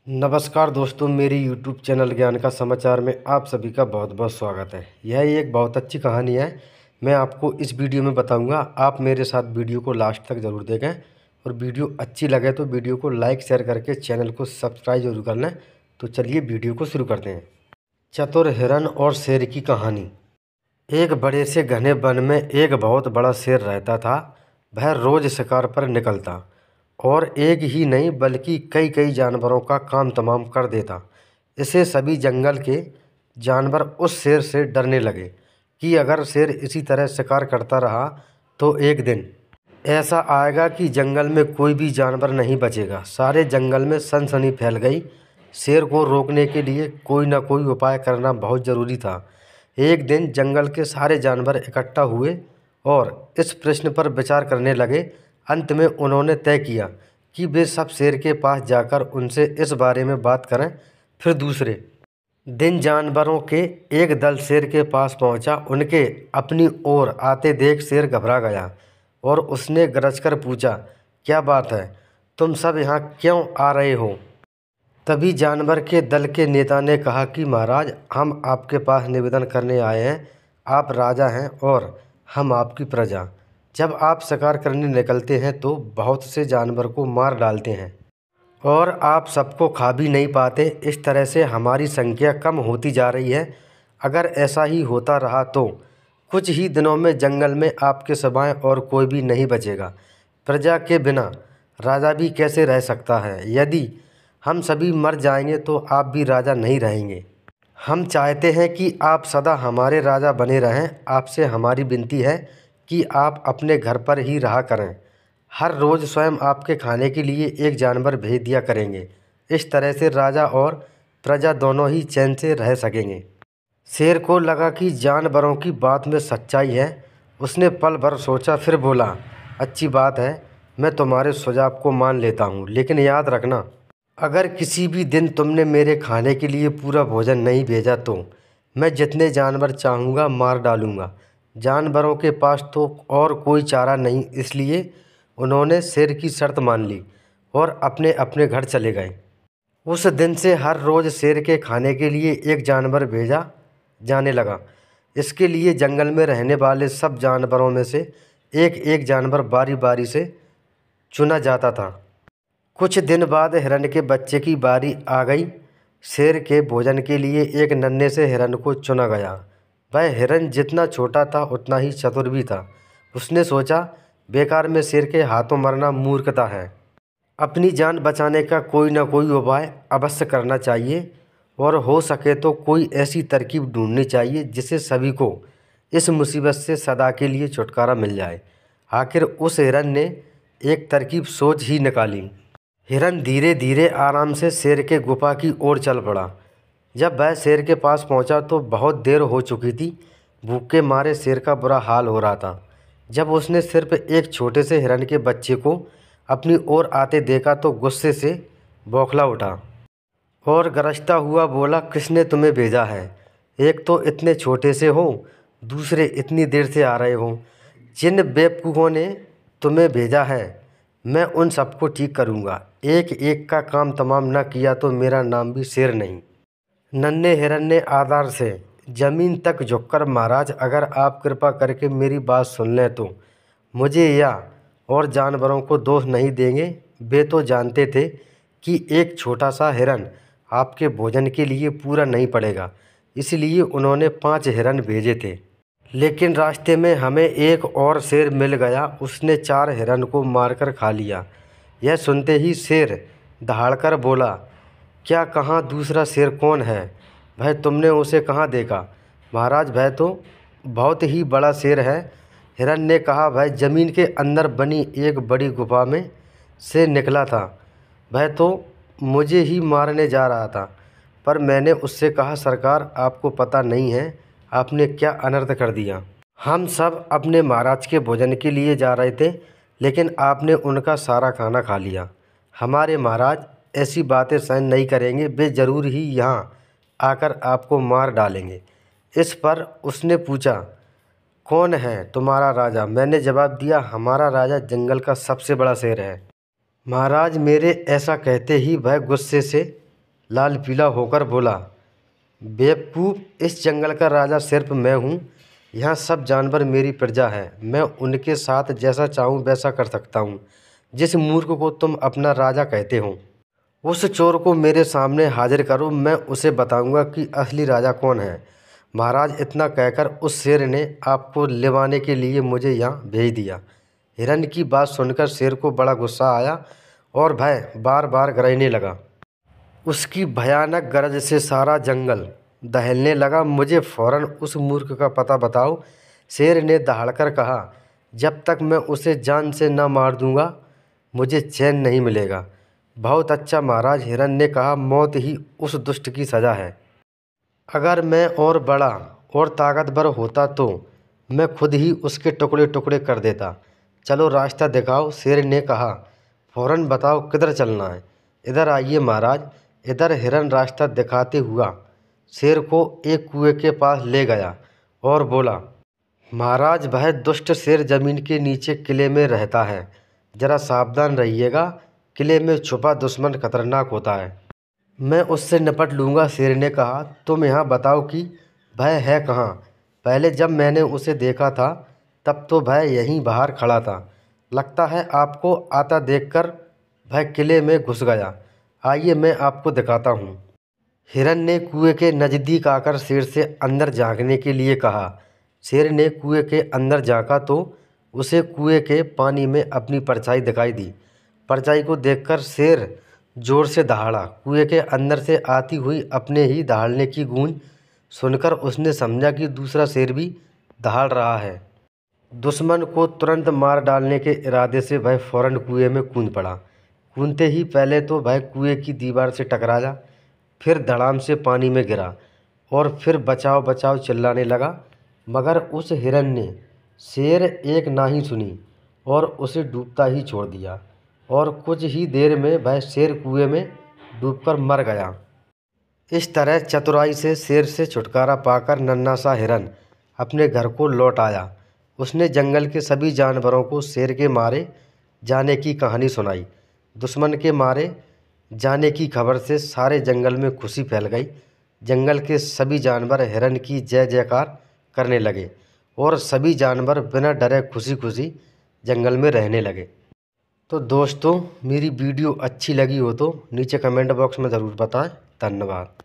नमस्कार दोस्तों, मेरी यूट्यूब चैनल ज्ञान का समाचार में आप सभी का बहुत बहुत स्वागत है। यह एक बहुत अच्छी कहानी है। मैं आपको इस वीडियो में बताऊंगा। आप मेरे साथ वीडियो को लास्ट तक ज़रूर देखें और वीडियो अच्छी लगे तो वीडियो को लाइक शेयर करके चैनल को सब्सक्राइब जरूर कर लें। तो चलिए वीडियो को शुरू करते हैं। चतुर हिरन और शेर की कहानी। एक बड़े से घने वन में एक बहुत बड़ा शेर रहता था। वह रोज़ शिकार पर निकलता और एक ही नहीं बल्कि कई कई जानवरों का काम तमाम कर देता। इसे सभी जंगल के जानवर उस शेर से डरने लगे कि अगर शेर इसी तरह शिकार करता रहा तो एक दिन ऐसा आएगा कि जंगल में कोई भी जानवर नहीं बचेगा। सारे जंगल में सनसनी फैल गई। शेर को रोकने के लिए कोई न कोई उपाय करना बहुत ज़रूरी था। एक दिन जंगल के सारे जानवर इकट्ठा हुए और इस प्रश्न पर विचार करने लगे। अंत में उन्होंने तय किया कि वे सब शेर के पास जाकर उनसे इस बारे में बात करें। फिर दूसरे दिन जानवरों के एक दल शेर के पास पहुंचा। उनके अपनी ओर आते देख शेर घबरा गया और उसने गरजकर पूछा, क्या बात है, तुम सब यहाँ क्यों आ रहे हो? तभी जानवर के दल के नेता ने कहा कि महाराज, हम आपके पास निवेदन करने आए हैं। आप राजा हैं और हम आपकी प्रजा। जब आप शिकार करने निकलते हैं तो बहुत से जानवर को मार डालते हैं और आप सबको खा भी नहीं पाते। इस तरह से हमारी संख्या कम होती जा रही है। अगर ऐसा ही होता रहा तो कुछ ही दिनों में जंगल में आपके सिवाय और कोई भी नहीं बचेगा। प्रजा के बिना राजा भी कैसे रह सकता है? यदि हम सभी मर जाएंगे तो आप भी राजा नहीं रहेंगे। हम चाहते हैं कि आप सदा हमारे राजा बने रहें। आपसे हमारी विनती है कि आप अपने घर पर ही रहा करें। हर रोज़ स्वयं आपके खाने के लिए एक जानवर भेज दिया करेंगे। इस तरह से राजा और प्रजा दोनों ही चैन से रह सकेंगे। शेर को लगा कि जानवरों की बात में सच्चाई है। उसने पल भर सोचा, फिर बोला, अच्छी बात है, मैं तुम्हारे सुझाव को मान लेता हूँ, लेकिन याद रखना, अगर किसी भी दिन तुमने मेरे खाने के लिए पूरा भोजन नहीं भेजा तो मैं जितने जानवर चाहूँगा मार डालूँगा। जानवरों के पास तो और कोई चारा नहीं, इसलिए उन्होंने शेर की शर्त मान ली और अपने अपने घर चले गए। उस दिन से हर रोज़ शेर के खाने के लिए एक जानवर भेजा जाने लगा। इसके लिए जंगल में रहने वाले सब जानवरों में से एक एक जानवर बारी बारी से चुना जाता था। कुछ दिन बाद हिरन के बच्चे की बारी आ गई। शेर के भोजन के लिए एक नन्हे से हिरन को चुना गया। वह हिरन जितना छोटा था उतना ही चतुर भी था। उसने सोचा, बेकार में शेर के हाथों मरना मूर्खता है। अपनी जान बचाने का कोई ना कोई उपाय अवश्य करना चाहिए और हो सके तो कोई ऐसी तरकीब ढूंढनी चाहिए जिससे सभी को इस मुसीबत से सदा के लिए छुटकारा मिल जाए। आखिर उस हिरन ने एक तरकीब सोच ही निकाली। हिरन धीरे धीरे आराम से शेर के गुफा की ओर चल पड़ा। जब वह शेर के पास पहुंचा तो बहुत देर हो चुकी थी। भूख के मारे शेर का बुरा हाल हो रहा था। जब उसने सिर्फ एक छोटे से हिरन के बच्चे को अपनी ओर आते देखा तो गुस्से से बौखला उठा और गरजता हुआ बोला, किसने तुम्हें भेजा है? एक तो इतने छोटे से हो, दूसरे इतनी देर से आ रहे हो। जिन बेवकूफ़ों ने तुम्हें भेजा है मैं उन सबको ठीक करूँगा। एक एक का काम तमाम न किया तो मेरा नाम भी शेर नहीं। नन्हे हिरन ने आदर से ज़मीन तक झुककर, महाराज, अगर आप कृपा करके मेरी बात सुन लें तो मुझे या और जानवरों को दोष नहीं देंगे। वे तो जानते थे कि एक छोटा सा हिरन आपके भोजन के लिए पूरा नहीं पड़ेगा, इसलिए उन्होंने 5 हिरन भेजे थे। लेकिन रास्ते में हमें एक और शेर मिल गया। उसने 4 हिरन को मारकर खा लिया। यह सुनते ही शेर दहाड़कर बोला, क्या कहाँ दूसरा शेर कौन है? भाई, तुमने उसे कहाँ देखा? महाराज, वह तो बहुत ही बड़ा शेर है। हिरन ने कहा, वह ज़मीन के अंदर बनी एक बड़ी गुफा में से निकला था। वह तो मुझे ही मारने जा रहा था, पर मैंने उससे कहा, सरकार, आपको पता नहीं है आपने क्या अनर्थ कर दिया। हम सब अपने महाराज के भोजन के लिए जा रहे थे, लेकिन आपने उनका सारा खाना खा लिया। हमारे महाराज ऐसी बातें सहन नहीं करेंगे। वे ज़रूर ही यहाँ आकर आपको मार डालेंगे। इस पर उसने पूछा, कौन है तुम्हारा राजा? मैंने जवाब दिया, हमारा राजा जंगल का सबसे बड़ा शेर है। महाराज, मेरे ऐसा कहते ही वह गुस्से से लाल पीला होकर बोला, बेवकूफ़, इस जंगल का राजा सिर्फ मैं हूँ। यहाँ सब जानवर मेरी प्रजा है। मैं उनके साथ जैसा चाहूँ वैसा कर सकता हूँ। जिस मूर्ख को तुम अपना राजा कहते हो, उस चोर को मेरे सामने हाजिर करो, मैं उसे बताऊंगा कि असली राजा कौन है। महाराज, इतना कहकर उस शेर ने आपको लिवाने के लिए मुझे यहाँ भेज दिया। हिरन की बात सुनकर शेर को बड़ा गुस्सा आया और भय बार बार गरजने लगा। उसकी भयानक गरज से सारा जंगल दहलने लगा। मुझे फौरन उस मूर्ख का पता बताओ, शेर ने दहाड़कर कहा। जब तक मैं उसे जान से न मार दूंगा मुझे चैन नहीं मिलेगा। बहुत अच्छा महाराज, हिरन ने कहा, मौत ही उस दुष्ट की सज़ा है। अगर मैं और बड़ा और ताकतवर होता तो मैं खुद ही उसके टुकड़े टुकड़े कर देता। चलो रास्ता दिखाओ, शेर ने कहा। फौरन बताओ किधर चलना है। इधर आइए महाराज। इधर हिरन रास्ता दिखाते हुआ शेर को एक कुएं के पास ले गया और बोला, महाराज, वह दुष्ट शेर जमीन के नीचे किले में रहता है। जरा सावधान रहिएगा, किले में छुपा दुश्मन खतरनाक होता है। मैं उससे निपट लूँगा, शेर ने कहा। तुम यहाँ बताओ कि वह है कहाँ। पहले जब मैंने उसे देखा था तब तो वह यहीं बाहर खड़ा था। लगता है आपको आता देखकर वह किले में घुस गया। आइए मैं आपको दिखाता हूँ। हिरन ने कुएं के नज़दीक आकर शेर से अंदर झांकने के लिए कहा। शेर ने कुएं के अंदर झांका तो उसे कुएं के पानी में अपनी परछाई दिखाई दी। परछाई को देखकर शेर जोर से दहाड़ा। कुएं के अंदर से आती हुई अपने ही दहाड़ने की गूंज सुनकर उसने समझा कि दूसरा शेर भी दहाड़ रहा है। दुश्मन को तुरंत मार डालने के इरादे से वह फौरन कुएं में कूद पड़ा। कूदते ही पहले तो वह कुएं की दीवार से टकराया, फिर धड़ाम से पानी में गिरा और फिर बचाओ बचाओ चिल्लाने लगा। मगर उस हिरन ने शेर एक ना ही सुनी और उसे डूबता ही छोड़ दिया और कुछ ही देर में वह शेर कुएं में डूबकर मर गया। इस तरह चतुराई से शेर से छुटकारा पाकर नन्हा सा हिरन अपने घर को लौट आया। उसने जंगल के सभी जानवरों को शेर के मारे जाने की कहानी सुनाई। दुश्मन के मारे जाने की खबर से सारे जंगल में खुशी फैल गई। जंगल के सभी जानवर हिरन की जय जयकार करने लगे और सभी जानवर बिना डरे खुशी खुशी जंगल में रहने लगे। तो दोस्तों, मेरी वीडियो अच्छी लगी हो तो नीचे कमेंट बॉक्स में ज़रूर बताएं। धन्यवाद।